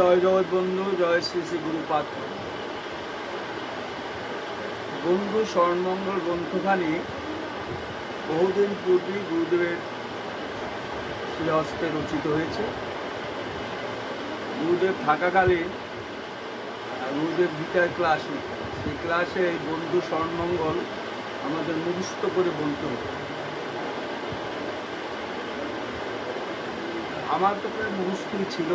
জয় জগৎ বন্ধু, জয় শ্রী শ্রী গুরুপাদ। বন্ধু স্বর্ণমঙ্গল গ্রন্থখানি বহুদিন পূর্বেই গুরুদেবের শ্রীহস্তে রচিত হয়েছে। গুরুদেব থাকাকালীন গুরুদেব গীতার ক্লাস নিত, সেই ক্লাসে এই বন্ধু স্বর্ণমঙ্গল আমাদের মুখস্থ করে বলতে হতো। আমার তো প্রায় মুখস্থই ছিল।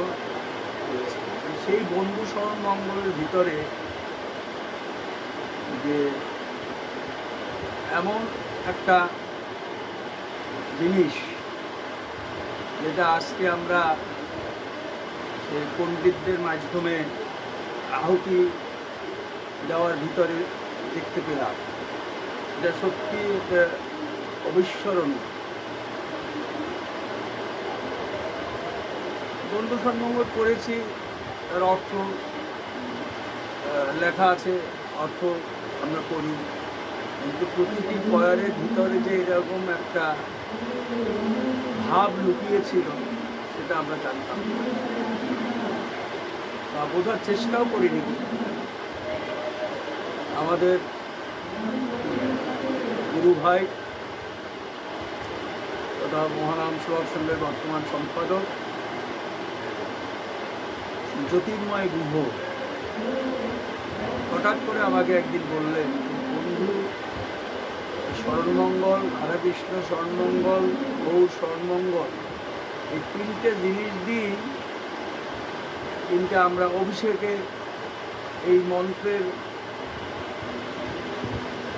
সেই বন্ধু স্বর্ণমঙ্গলের ভিতরে যে এমন একটা জিনিস যেটা আজকে আমরা সেই পণ্ডিতদের মাধ্যমে আহুতি দেওয়ার ভিতরে দেখতে পেলাম, এটা সত্যি একটা অবিস্মরণীয়। বন্ধু স্বর্ণমঙ্গল পড়েছি, তার অর্থ লেখা আছে, অর্থ আমরা পড়ি, কিন্তু প্রতিটি পয়ারের ভিতরে যে এরকম একটা ভাব লুকিয়েছিল সেটা আমরা জানতাম বা বোঝার চেষ্টাও করিনি। আমাদের গুরু ভাই তথা মহানাম সেবক সংঘের বর্তমান সম্পাদক জ্যোতির্ময় গুহ হঠাৎ করে আমাকে একদিন বললেন, বন্ধু স্বর্ণমঙ্গল, রাধাকৃষ্ণ স্বর্ণমঙ্গল, গৌর স্বর্ণমঙ্গল, এই তিনটে জিনিস দিই কিন্তু আমরা অভিষেকে এই মন্ত্রের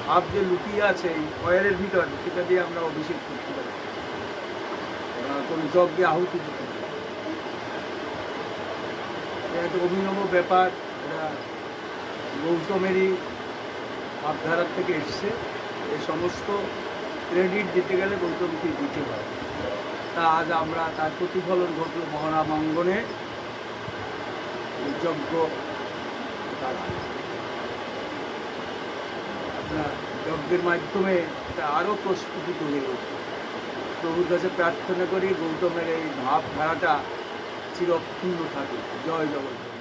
ভাব যে লুকিয়ে আছে এই ফয়ারের ভিতরে, সেটা দিয়ে আমরা অভিষেক করতে পারি, কোনো যজ্ঞে আহুতি দিতে পারি। এটা একটা অভিনব ব্যাপার, এটা গৌতমেরই ভাবধারার থেকে এসছে। এই সমস্ত ক্রেডিট দিতে গেলে গৌতমকে দিতে হয়। তা আজ আমরা তার প্রতিফলন ঘটল মহানামাঙ্গনে যজ্ঞ দ্বারা। আপনার যজ্ঞের মাধ্যমে এটা আরও প্রস্ফুটিত হয়ে উঠল। প্রভুর কাছে প্রার্থনা করি গৌতমের এই ভাবধারাটা চিরক্ষুণ্ণ থাকে। জয় জগন্নাথ।